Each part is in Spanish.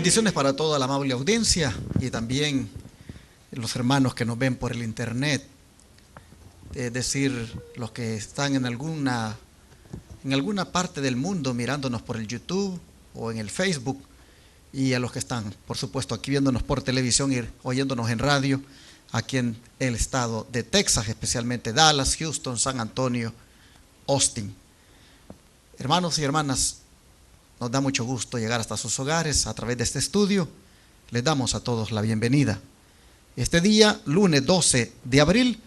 Bendiciones para toda la amable audiencia y también los hermanos que nos ven por el internet, es decir, los que están en alguna parte del mundo mirándonos por el YouTube o en el Facebook, y a los que están, por supuesto, aquí viéndonos por televisión y oyéndonos en radio, aquí en el estado de Texas, especialmente Dallas, Houston, San Antonio, Austin. Hermanos y hermanas, nos da mucho gusto llegar hasta sus hogares a través de este estudio. Les damos a todos la bienvenida. Este día, lunes 12 de abril,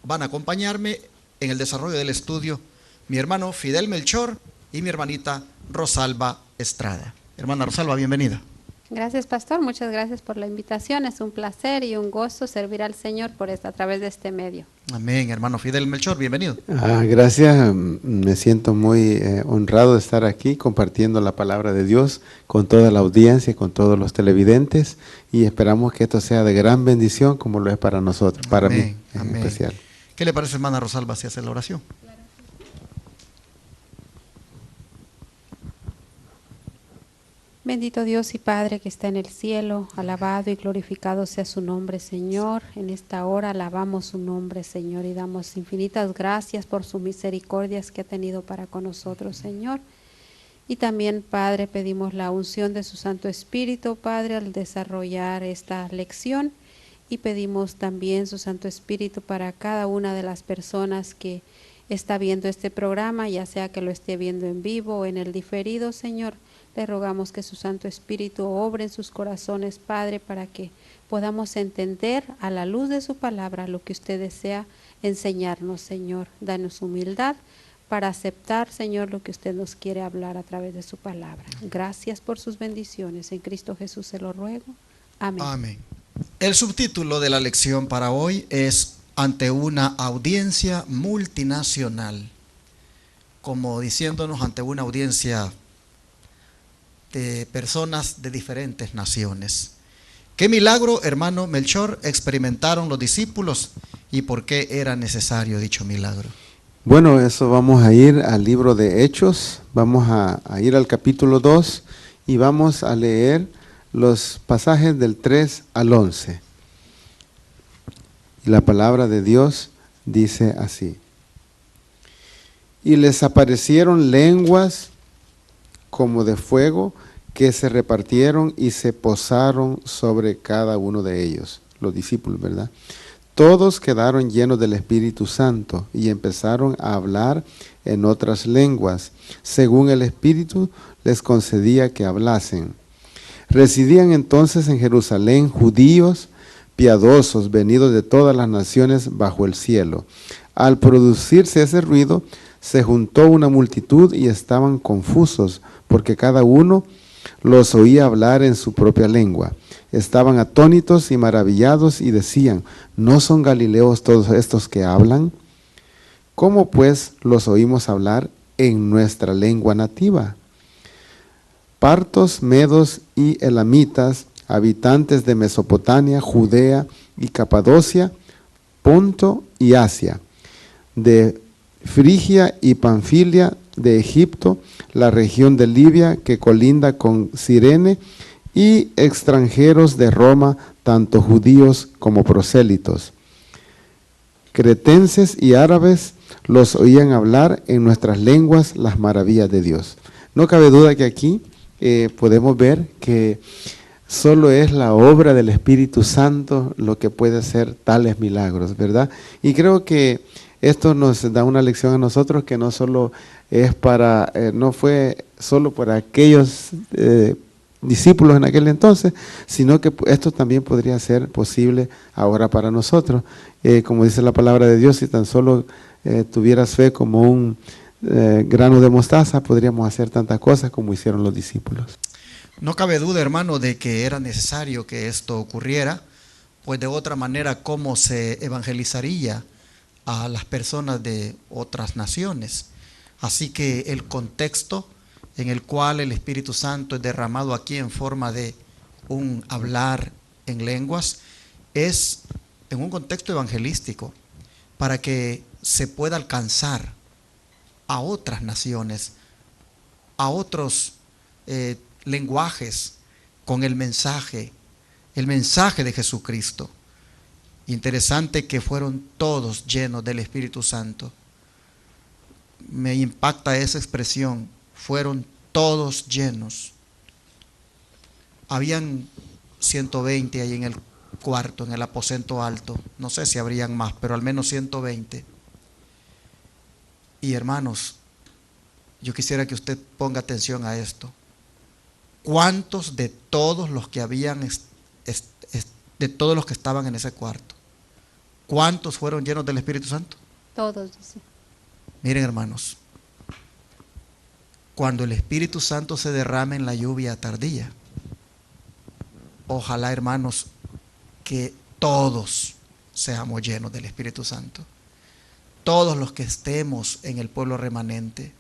van a acompañarme en el desarrollo del estudio mi hermano Fidel Melchor y mi hermanita Rosalba Estrada. Hermana Rosalba, bienvenida. Gracias, pastor. Muchas gracias por la invitación. Es un placer y un gozo servir al Señor a través de este medio. Amén. Hermano Fidel Melchor, bienvenido. Gracias. Me siento muy honrado de estar aquí compartiendo la palabra de Dios con toda la audiencia, con todos los televidentes, y esperamos que esto sea de gran bendición como lo es para nosotros, para mí en especial. ¿Qué le parece, hermana Rosalba, si hace la oración? Bendito Dios y Padre que está en el cielo, alabado y glorificado sea su nombre, Señor. En esta hora alabamos su nombre, Señor, y damos infinitas gracias por sus misericordias que ha tenido para con nosotros, Señor. Y también, Padre, pedimos la unción de su Santo Espíritu, Padre, al desarrollar esta lección, y pedimos también su Santo Espíritu para cada una de las personas que está viendo este programa, ya sea que lo esté viendo en vivo o en el diferido, Señor. Le rogamos que su Santo Espíritu obre en sus corazones, Padre, para que podamos entender a la luz de su palabra lo que usted desea enseñarnos, Señor. Danos humildad para aceptar, Señor, lo que usted nos quiere hablar a través de su palabra. Gracias por sus bendiciones. En Cristo Jesús se lo ruego. Amén. Amén. El subtítulo de la lección para hoy es Ante una audiencia multinacional. Como diciéndonos, ante una audiencia de personas de diferentes naciones. ¿Qué milagro, hermano Melchor, experimentaron los discípulos y por qué era necesario dicho milagro? Bueno, eso vamos a ir al libro de Hechos, vamos a ir al capítulo 2 y vamos a leer los pasajes del 3 al 11. Y la palabra de Dios dice así: y les aparecieron lenguas como de fuego que se repartieron y se posaron sobre cada uno de ellos, los discípulos, ¿verdad? Todos quedaron llenos del Espíritu Santo y empezaron a hablar en otras lenguas, según el Espíritu les concedía que hablasen. Residían entonces en Jerusalén judíos piadosos, venidos de todas las naciones bajo el cielo. Al producirse ese ruido, se juntó una multitud y estaban confusos, porque cada uno los oía hablar en su propia lengua. Estaban atónitos y maravillados y decían: ¿no son galileos todos estos que hablan? ¿Cómo pues los oímos hablar en nuestra lengua nativa? Partos, medos y elamitas, habitantes de Mesopotamia, Judea y Capadocia, Ponto y Asia, de Frigia y Panfilia, de Egipto, la región de Libia que colinda con Cirene, y extranjeros de Roma, tanto judíos como prosélitos. Cretenses y árabes los oían hablar en nuestras lenguas las maravillas de Dios. No cabe duda que aquí podemos ver que solo es la obra del Espíritu Santo lo que puede hacer tales milagros, ¿verdad? Y creo que esto nos da una lección a nosotros que no solo es no fue solo para aquellos discípulos en aquel entonces, sino que esto también podría ser posible ahora para nosotros. Como dice la palabra de Dios, si tan solo tuvieras fe como un grano de mostaza, podríamos hacer tantas cosas como hicieron los discípulos. No cabe duda, hermano, de que era necesario que esto ocurriera, pues de otra manera, ¿cómo se evangelizaría a las personas de otras naciones? Así que el contexto en el cual el Espíritu Santo es derramado aquí en forma de un hablar en lenguas es en un contexto evangelístico, para que se pueda alcanzar a otras naciones, a otros lenguajes, con el mensaje de Jesucristo. Interesante que fueron todos llenos del Espíritu Santo. Me impacta esa expresión, fueron todos llenos. Habían 120 ahí en el cuarto, en el aposento alto. No sé si habrían más, pero al menos 120. Y hermanos, yo quisiera que usted ponga atención a esto. ¿Cuántos de todos los que de todos los que estaban en ese cuarto, cuántos fueron llenos del Espíritu Santo? Todos, dice. Miren, hermanos, cuando el Espíritu Santo se derrame en la lluvia tardía, ojalá, hermanos, que todos seamos llenos del Espíritu Santo. Todos los que estemos en el pueblo remanente,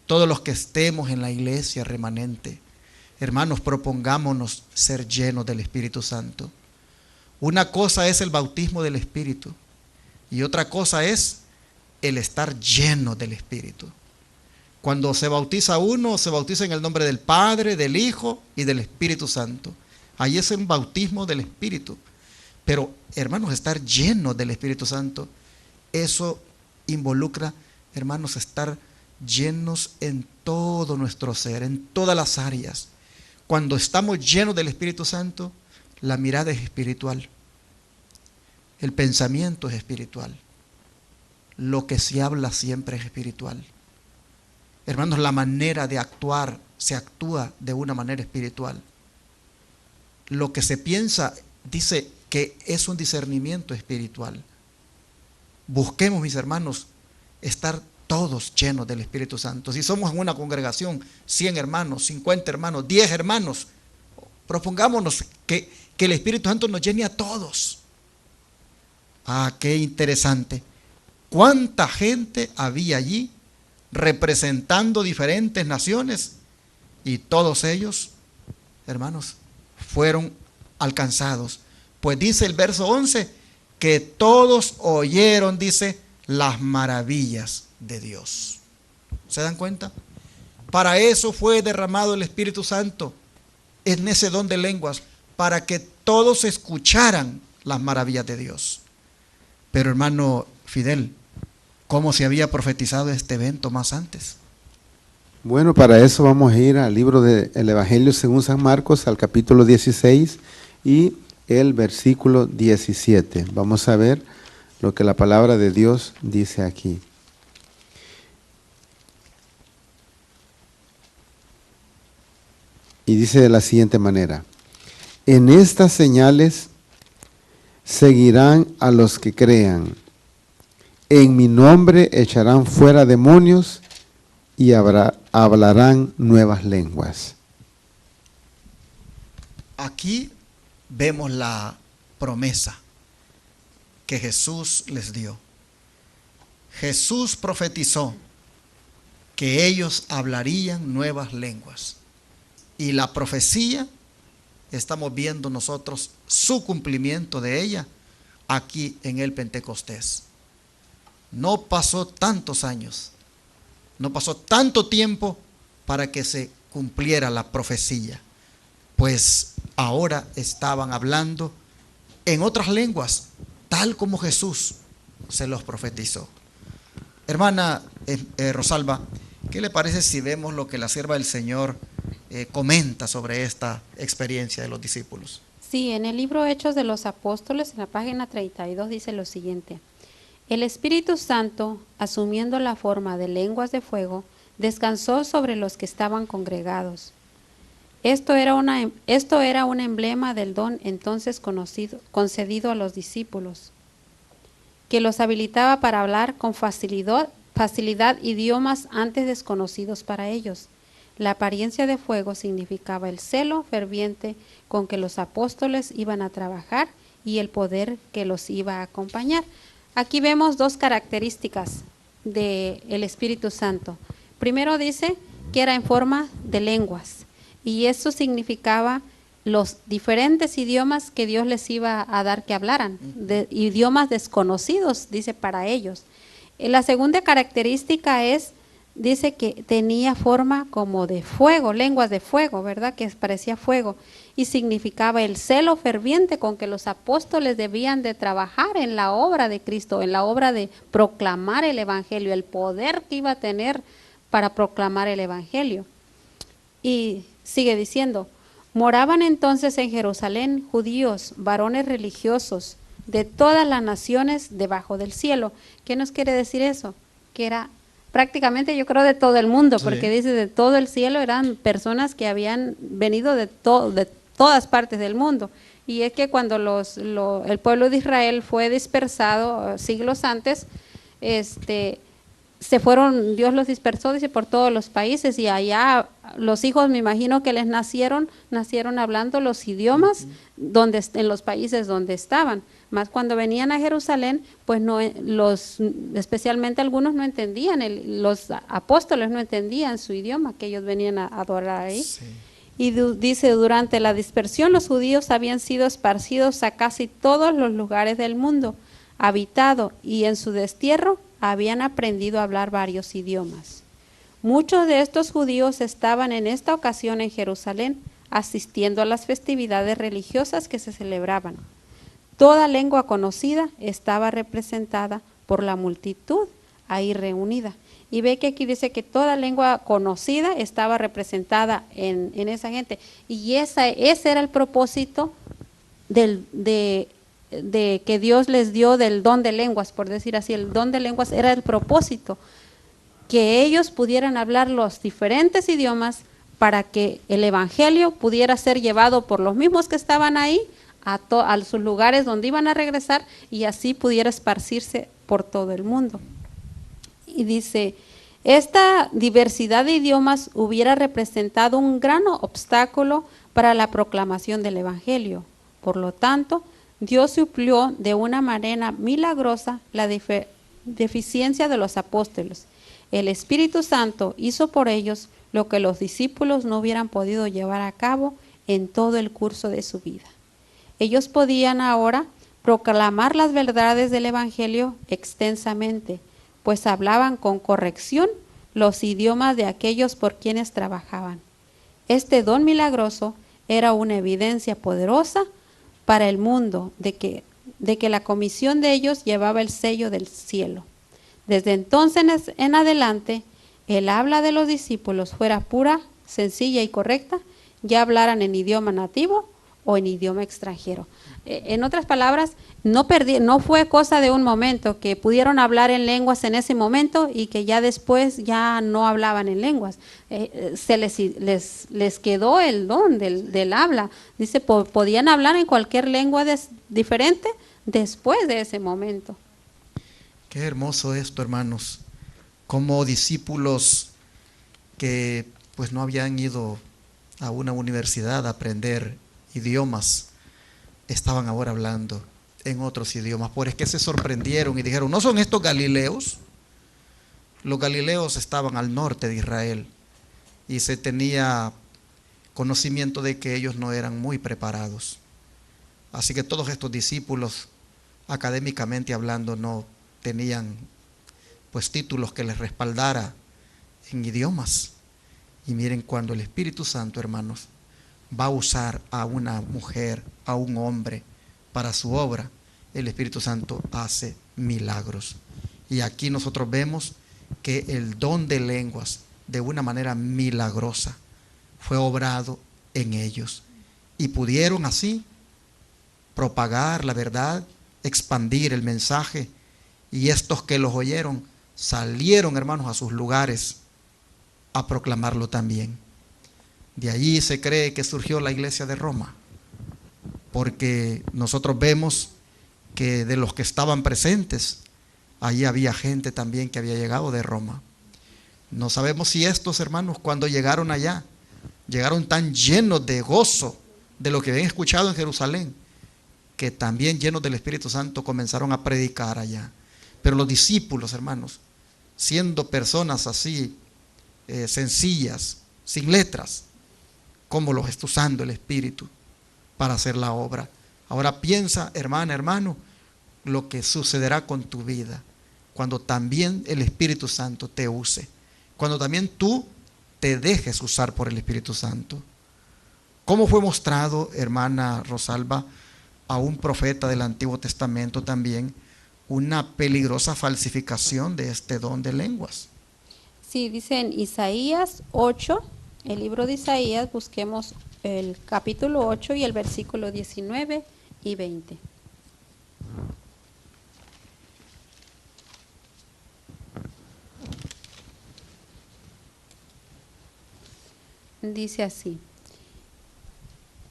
todos los que estemos en la iglesia remanente, hermanos, propongámonos ser llenos del Espíritu Santo. Una cosa es el bautismo del Espíritu y otra cosa es el estar lleno del Espíritu. Cuando se bautiza uno, se bautiza en el nombre del Padre, del Hijo y del Espíritu Santo. Ahí es un bautismo del Espíritu. Pero, hermanos, estar lleno del Espíritu Santo, eso involucra, hermanos, estar llenos en todo nuestro ser, en todas las áreas. Cuando estamos llenos del Espíritu Santo, la mirada es espiritual, el pensamiento es espiritual, lo que se habla siempre es espiritual. Hermanos, la manera de actuar se actúa de una manera espiritual. Lo que se piensa, dice que es un discernimiento espiritual. Busquemos, mis hermanos, estar todos llenos del Espíritu Santo. Si somos en una congregación, 100 hermanos, 50 hermanos, 10 hermanos, propongámonos que el Espíritu Santo nos llene a todos. Ah, qué interesante. ¿Cuánta gente había allí representando diferentes naciones? Y todos ellos, hermanos, fueron alcanzados. Pues dice el verso 11, que todos oyeron, dice, las maravillas de Dios. ¿Se dan cuenta? Para eso fue derramado el Espíritu Santo en ese don de lenguas, para que todos escucharan las maravillas de Dios. Pero, hermano Fidel, ¿cómo se había profetizado este evento más antes? Bueno, para eso vamos a ir al libro del Evangelio según San Marcos, al capítulo 16 y el versículo 17. Vamos a ver lo que la palabra de Dios dice aquí. Y dice de la siguiente manera: en estas señales seguirán a los que crean. En mi nombre echarán fuera demonios y hablarán nuevas lenguas. Aquí vemos la promesa que Jesús les dio. Jesús profetizó que ellos hablarían nuevas lenguas. Y la profecía, estamos viendo nosotros su cumplimiento de ella aquí en el Pentecostés. No pasó tantos años, no pasó tanto tiempo para que se cumpliera la profecía, pues ahora estaban hablando en otras lenguas, tal como Jesús se los profetizó. Hermana Rosalba, ¿qué le parece si vemos lo que la sierva del Señor comenta sobre esta experiencia de los discípulos? Sí, en el libro Hechos de los Apóstoles, en la página 32, dice lo siguiente: el Espíritu Santo, asumiendo la forma de lenguas de fuego, descansó sobre los que estaban congregados. Esto era un emblema del don entonces concedido a los discípulos, que los habilitaba para hablar con facilidad idiomas antes desconocidos para ellos. La apariencia de fuego significaba el celo ferviente con que los apóstoles iban a trabajar y el poder que los iba a acompañar. Aquí vemos dos características del Espíritu Santo. Primero dice que era en forma de lenguas, y eso significaba los diferentes idiomas que Dios les iba a dar que hablaran, idiomas desconocidos, dice, para ellos. La segunda característica es dice que tenía forma como de fuego, lenguas de fuego, ¿verdad? Que parecía fuego, y significaba el celo ferviente con que los apóstoles debían de trabajar en la obra de Cristo, en la obra de proclamar el evangelio, el poder que iba a tener para proclamar el evangelio. Y sigue diciendo, moraban entonces en Jerusalén judíos, varones religiosos de todas las naciones debajo del cielo. ¿Qué nos quiere decir eso? Que era prácticamente, yo creo, de todo el mundo, porque dice de todo el cielo, eran personas que habían venido de todas partes del mundo. Y es que cuando el pueblo de Israel fue dispersado siglos antes, se fueron, Dios los dispersó, dice, por todos los países, y allá los hijos, me imagino que les nacieron hablando los idiomas en los países donde estaban. Más cuando venían a Jerusalén, pues no, especialmente algunos no entendían, los apóstoles no entendían su idioma que ellos venían a adorar ahí. Sí. Y dice, durante la dispersión los judíos habían sido esparcidos a casi todos los lugares del mundo habitado, y en su destierro habían aprendido a hablar varios idiomas. Muchos de estos judíos estaban en esta ocasión en Jerusalén, asistiendo a las festividades religiosas que se celebraban. Toda lengua conocida estaba representada por la multitud ahí reunida. Y ve que aquí dice que toda lengua conocida estaba representada en esa gente. Y ese era el propósito de que Dios les dio del don de lenguas, por decir así. El don de lenguas era el propósito, que ellos pudieran hablar los diferentes idiomas para que el evangelio pudiera ser llevado por los mismos que estaban ahí a sus lugares donde iban a regresar, y así pudiera esparcirse por todo el mundo. Y dice, esta diversidad de idiomas hubiera representado un gran obstáculo para la proclamación del evangelio. Por lo tanto, Dios suplió de una manera milagrosa la deficiencia de los apóstoles. El Espíritu Santo hizo por ellos lo que los discípulos no hubieran podido llevar a cabo en todo el curso de su vida. Ellos podían ahora proclamar las verdades del evangelio extensamente, pues hablaban con corrección los idiomas de aquellos por quienes trabajaban. Este don milagroso era una evidencia poderosa para el mundo de que la comisión de ellos llevaba el sello del cielo. Desde entonces en adelante, el habla de los discípulos fuera pura, sencilla y correcta, ya hablaran en idioma nativo o en idioma extranjero. En otras palabras, no fue cosa de un momento, que pudieron hablar en lenguas en ese momento y que ya después ya no hablaban en lenguas. Se les quedó el don del habla. Dice, podían hablar en cualquier lengua diferente después de ese momento. Qué hermoso esto, hermanos. Como discípulos que pues no habían ido a una universidad a aprender idiomas, estaban ahora hablando en otros idiomas. Por es que se sorprendieron y dijeron, ¿no son estos galileos? Los galileos estaban al norte de Israel y se tenía conocimiento de que ellos no eran muy preparados. Así que todos estos discípulos, académicamente hablando, no tenían pues títulos que les respaldara en idiomas. Y miren, cuando el Espíritu Santo, hermanos, va a usar a una mujer, a un hombre para su obra, el Espíritu Santo hace milagros. Y aquí nosotros vemos que el don de lenguas, de una manera milagrosa, fue obrado en ellos. Y pudieron así propagar la verdad, expandir el mensaje. Y estos que los oyeron salieron, hermanos, a sus lugares a proclamarlo también. De allí se cree que surgió la iglesia de Roma, porque nosotros vemos que de los que estaban presentes, allí había gente también que había llegado de Roma. No sabemos si estos hermanos, cuando llegaron allá, llegaron tan llenos de gozo de lo que habían escuchado en Jerusalén, que también llenos del Espíritu Santo comenzaron a predicar allá. Pero los discípulos, hermanos, siendo personas así sencillas, sin letras, cómo los está usando el Espíritu para hacer la obra. Ahora piensa, hermana, hermano, lo que sucederá con tu vida cuando también el Espíritu Santo te use, cuando también tú te dejes usar por el Espíritu Santo. ¿Cómo fue mostrado, hermana Rosalba, a un profeta del Antiguo Testamento también una peligrosa falsificación de este don de lenguas? Sí, dice en Isaías 8, el libro de Isaías, busquemos el capítulo 8 y el versículo 19 y 20. Dice así: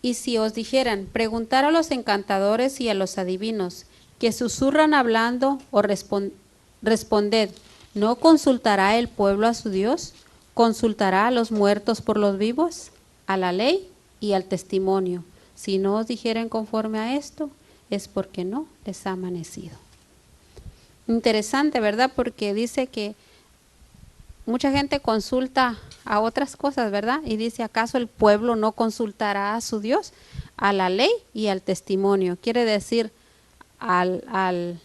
y si os dijeran, preguntar a los encantadores y a los adivinos, que susurran hablando, o responded, ¿no consultará el pueblo a su Dios? ¿Consultará a los muertos por los vivos? A la ley y al testimonio. Si no os dijeren conforme a esto, es porque no les ha amanecido. Interesante, ¿verdad? Porque dice que mucha gente consulta a otras cosas, ¿verdad? Y dice, ¿acaso el pueblo no consultará a su Dios? A la ley y al testimonio. Quiere decir al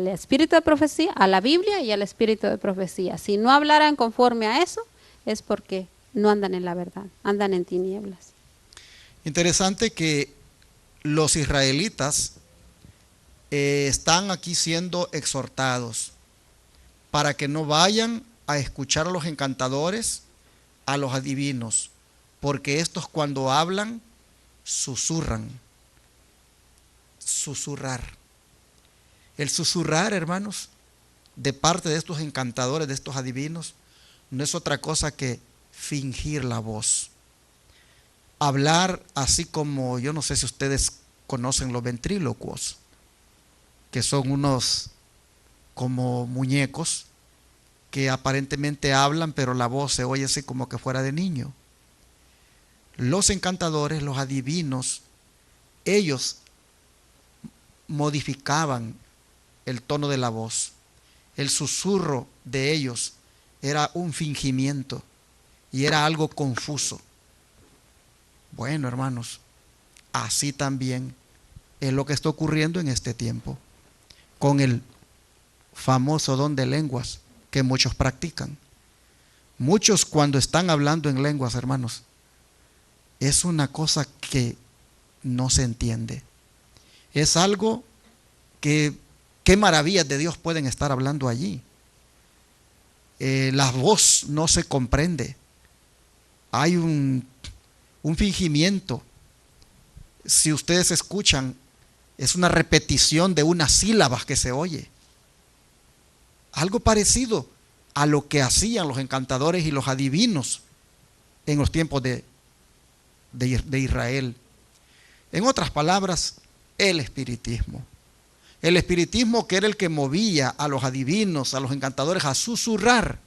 espíritu de profecía, a la Biblia y al espíritu de profecía. Si no hablaran conforme a eso, es porque no andan en la verdad, andan en tinieblas. Interesante que los israelitas están aquí siendo exhortados para que no vayan a escuchar a los encantadores, a los adivinos, porque estos cuando hablan, susurran. Susurrar. El susurrar, hermanos, de parte de estos encantadores, de estos adivinos, no es otra cosa que fingir la voz. Hablar así como, yo no sé si ustedes conocen los ventrílocuos, que son unos como muñecos que aparentemente hablan, pero la voz se oye así como que fuera de niño. Los encantadores, los adivinos, ellos modificaban el tono de la voz. El susurro de ellos era un fingimiento y era algo confuso. Bueno, hermanos, así también es lo que está ocurriendo en este tiempo con el famoso don de lenguas que muchos practican. Muchos cuando están hablando en lenguas, hermanos, es una cosa que no se entiende. Es algo que, qué maravillas de Dios pueden estar hablando allí. La voz no se comprende. Hay un fingimiento. Si ustedes escuchan, es una repetición de unas sílabas que se oye. Algo parecido a lo que hacían los encantadores y los adivinos en los tiempos de Israel. En otras palabras, el espiritismo. El espiritismo, que era el que movía a los adivinos, a los encantadores a susurrar,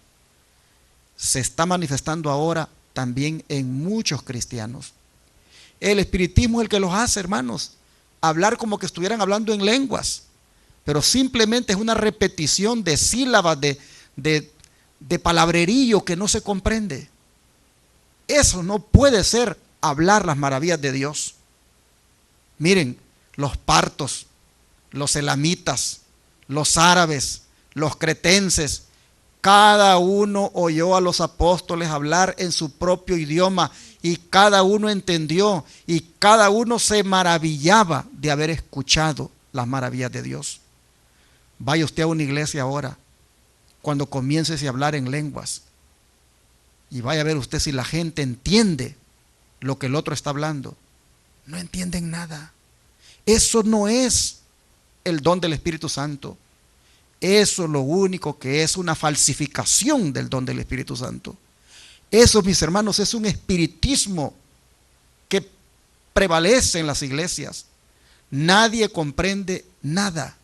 se está manifestando ahora también en muchos cristianos. El espiritismo es el que los hace, hermanos, hablar como que estuvieran hablando en lenguas, pero simplemente es una repetición de sílabas, de palabrerío que no se comprende. Eso no puede ser hablar las maravillas de Dios. Miren, los partos, los elamitas, los árabes, los cretenses, cada uno oyó a los apóstoles hablar en su propio idioma y cada uno entendió y cada uno se maravillaba de haber escuchado las maravillas de Dios. Vaya usted a una iglesia ahora, cuando comiences a hablar en lenguas, y vaya a ver usted si la gente entiende lo que el otro está hablando. No entienden nada. Eso no es el don del Espíritu Santo. Eso lo único que es una falsificación del don del Espíritu Santo. Eso, mis hermanos, es un espiritismo que prevalece en las iglesias. Nadie comprende nada.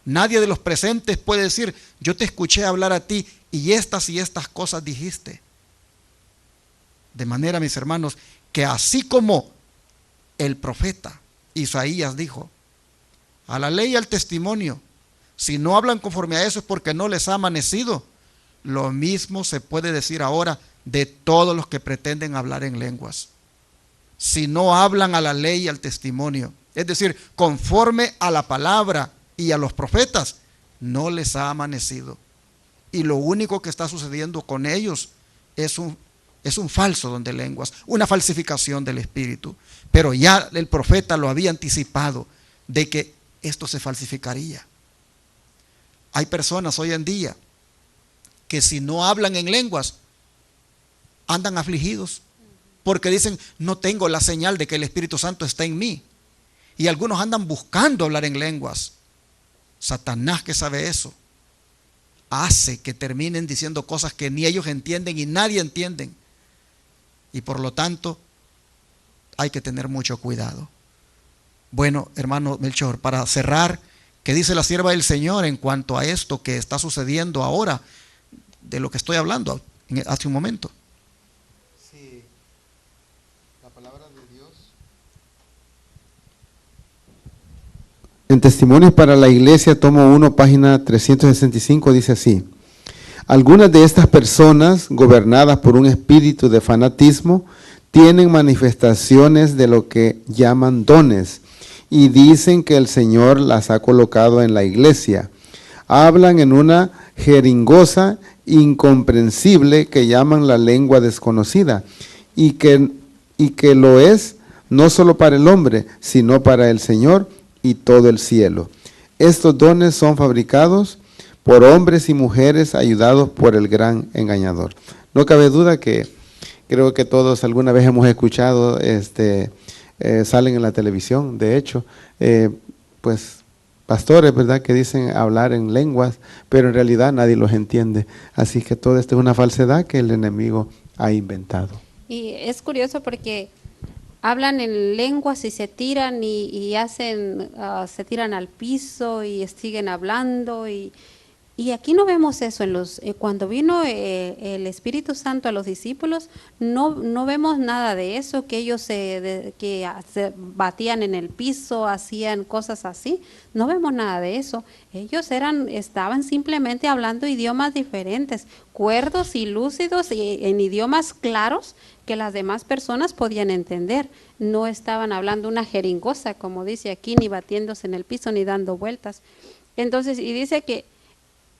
Nadie de los presentes puede decir, yo te escuché hablar a ti y estas cosas dijiste. De manera, mis hermanos, que así como el profeta Isaías dijo, a la ley y al testimonio, si no hablan conforme a eso es porque no les ha amanecido. Lo mismo se puede decir ahora de todos los que pretenden hablar en lenguas. Si no hablan a la ley y al testimonio, es decir, conforme a la palabra y a los profetas, no les ha amanecido. y lo único que está sucediendo con ellos es un falso don de lenguas, una falsificación del Espíritu. Pero ya el profeta lo había anticipado de que esto se falsificaría. Hay personas hoy en día que si no hablan en lenguas, andan afligidos, porque dicen, no tengo la señal de que el Espíritu Santo está en mí. Y algunos andan buscando hablar en lenguas. Satanás, que sabe eso, hace que terminen diciendo cosas que ni ellos entienden y nadie entiende. Y por lo tanto, hay que tener mucho cuidado. Bueno, hermano Melchor, para cerrar, ¿qué dice la sierva del Señor en cuanto a esto que está sucediendo ahora, de lo que estoy hablando hace un momento? Sí, la palabra de Dios. En Testimonios para la Iglesia, tomo 1, página 365, dice así: algunas de estas personas, gobernadas por un espíritu de fanatismo, tienen manifestaciones de lo que llaman dones y dicen que el Señor las ha colocado en la iglesia. Hablan en una jeringosa incomprensible que llaman la lengua desconocida y que lo es no solo para el hombre, sino para el Señor y todo el cielo. Estos dones son fabricados por hombres y mujeres ayudados por el gran engañador. No cabe duda que creo que todos alguna vez hemos escuchado, salen en la televisión, de hecho, pues pastores, ¿verdad?, que dicen hablar en lenguas, pero en realidad nadie los entiende. Así que todo esto es una falsedad que el enemigo ha inventado. Y es curioso porque hablan en lenguas y se tiran y hacen, se tiran al piso y siguen hablando y aquí no vemos eso en cuando vino el Espíritu Santo a los discípulos, no vemos nada de eso, que ellos se batían en el piso, hacían cosas así, no vemos nada de eso. Ellos estaban simplemente hablando idiomas diferentes, cuerdos y lúcidos y en idiomas claros que las demás personas podían entender. No estaban hablando una jeringosa, como dice aquí, ni batiéndose en el piso, ni dando vueltas. Entonces, y dice que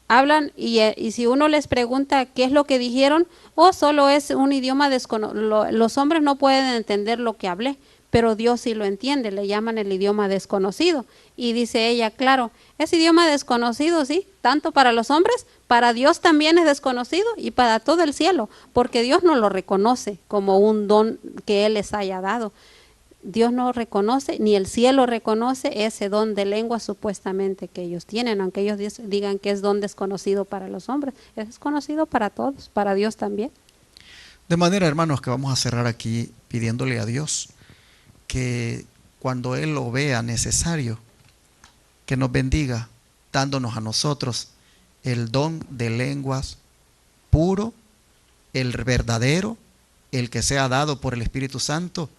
hablan y si uno les pregunta qué es lo que dijeron, solo es un idioma desconocido. Los hombres no pueden entender lo que hablé, pero Dios sí lo entiende, le llaman el idioma desconocido. Y dice ella, claro, es idioma desconocido, sí, tanto para los hombres, para Dios también es desconocido y para todo el cielo, porque Dios no lo reconoce como un don que Él les haya dado. Dios no reconoce, ni el cielo reconoce ese don de lengua supuestamente que ellos tienen, aunque ellos digan que es don desconocido para los hombres, es desconocido para todos, para Dios también. De manera, hermanos, que vamos a cerrar aquí pidiéndole a Dios que cuando Él lo vea necesario, que nos bendiga, dándonos a nosotros el don de lenguas puro, el verdadero, el que sea dado por el Espíritu Santo,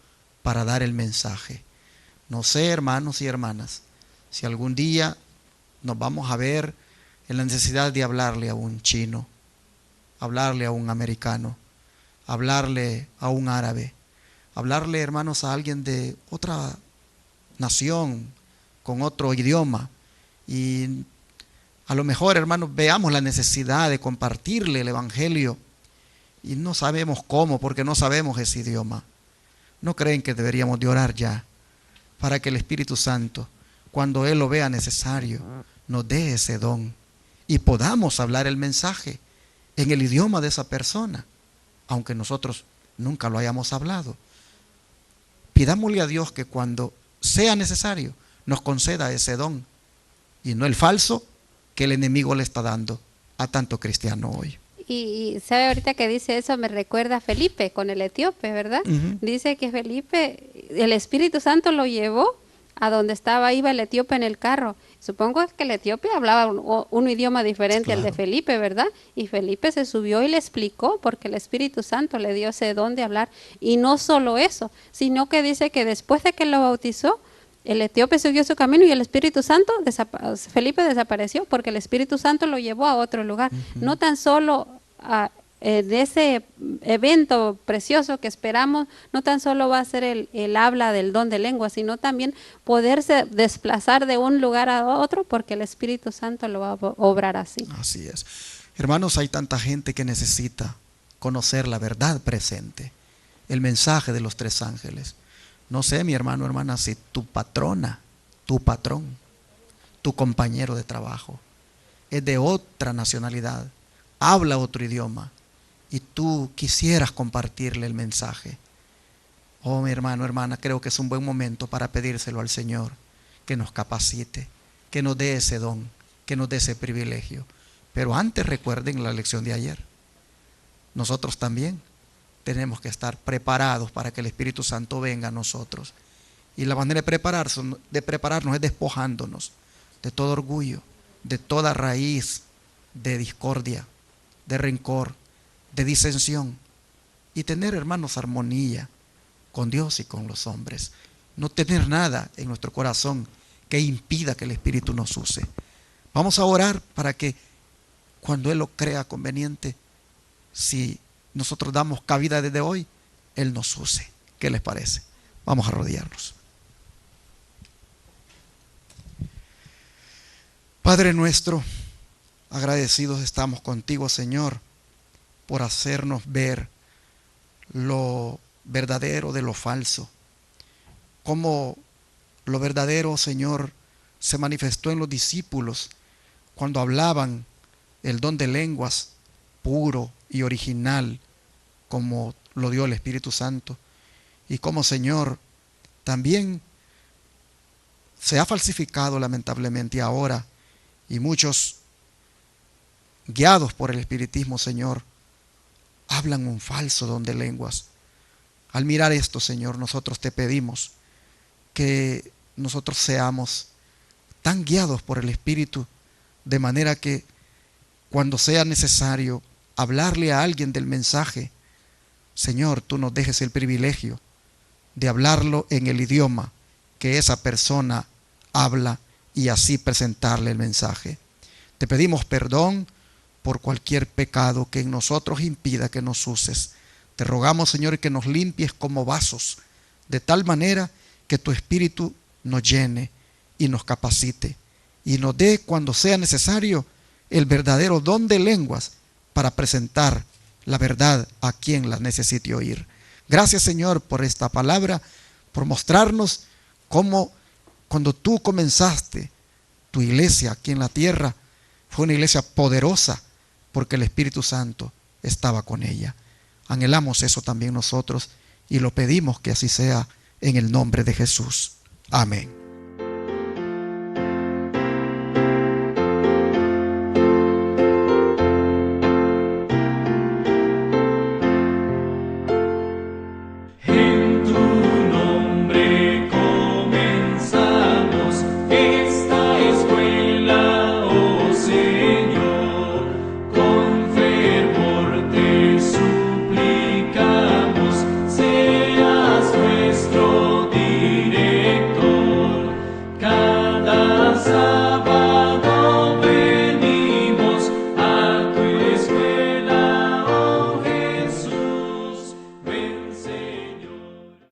para dar el mensaje. No sé, hermanos y hermanas, si algún día nos vamos a ver en la necesidad de hablarle a un chino, hablarle a un americano, hablarle a un árabe, hablarle, hermanos, a alguien de otra nación, con otro idioma, y a lo mejor, hermanos, veamos la necesidad de compartirle el Evangelio y no sabemos cómo, porque no sabemos ese idioma. ¿No creen que deberíamos de orar ya para que el Espíritu Santo, cuando Él lo vea necesario, nos dé ese don y podamos hablar el mensaje en el idioma de esa persona, aunque nosotros nunca lo hayamos hablado? Pidámosle a Dios que cuando sea necesario nos conceda ese don y no el falso que el enemigo le está dando a tanto cristiano hoy. Y sabe, ahorita que dice eso me recuerda a Felipe con el etíope, ¿verdad? Dice que Felipe, el Espíritu Santo lo llevó a donde iba el etíope en el carro. Supongo que el etíope hablaba un idioma diferente al de Felipe, ¿verdad? Y Felipe se subió y le explicó porque el Espíritu Santo le dio ese don de hablar. Y no solo eso, sino que dice que después de que lo bautizó, el etíope siguió su camino y el Espíritu Santo, Felipe desapareció porque el Espíritu Santo lo llevó a otro lugar. No tan solo de ese evento precioso que esperamos, no tan solo va a ser el habla del don de lengua, sino también poderse desplazar de un lugar a otro porque el Espíritu Santo lo va a obrar así. Así es. Hermanos, hay tanta gente que necesita conocer la verdad presente, el mensaje de los tres ángeles. No sé, mi hermano, hermana, si tu patrona, tu patrón, tu compañero de trabajo es de otra nacionalidad, habla otro idioma y tú quisieras compartirle el mensaje. Oh, mi hermano, hermana, creo que es un buen momento para pedírselo al Señor, que nos capacite, que nos dé ese don, que nos dé ese privilegio. Pero antes recuerden la lección de ayer. Nosotros también tenemos que estar preparados para que el Espíritu Santo venga a nosotros. Y la manera de prepararnos es despojándonos de todo orgullo, de toda raíz de discordia, de rencor, de disensión. Y tener, hermanos, armonía con Dios y con los hombres. No tener nada en nuestro corazón que impida que el Espíritu nos use. Vamos a orar para que cuando Él lo crea conveniente, si nosotros damos cabida desde hoy, Él nos use. ¿Qué les parece? Vamos a arrodillarnos. Padre nuestro, agradecidos estamos contigo, Señor, por hacernos ver lo verdadero de lo falso. Como lo verdadero, Señor, se manifestó en los discípulos cuando hablaban el don de lenguas puro y original, como lo dio el Espíritu Santo. Y como, Señor, también se ha falsificado lamentablemente ahora, y muchos, guiados por el espiritismo, Señor, hablan un falso don de lenguas. Al mirar esto, Señor, nosotros te pedimos que nosotros seamos tan guiados por el Espíritu, de manera que cuando sea necesario hablarle a alguien del mensaje, Señor, tú nos dejes el privilegio de hablarlo en el idioma que esa persona habla y así presentarle el mensaje. Te pedimos perdón por cualquier pecado que en nosotros impida que nos uses. Te rogamos, Señor, que nos limpies como vasos, de tal manera que tu Espíritu nos llene y nos capacite y nos dé, cuando sea necesario, el verdadero don de lenguas para presentar la verdad a quien la necesite oír. Gracias, Señor, por esta palabra, por mostrarnos cómo cuando tú comenzaste tu iglesia aquí en la tierra, fue una iglesia poderosa porque el Espíritu Santo estaba con ella. Anhelamos eso también nosotros y lo pedimos que así sea en el nombre de Jesús. Amén.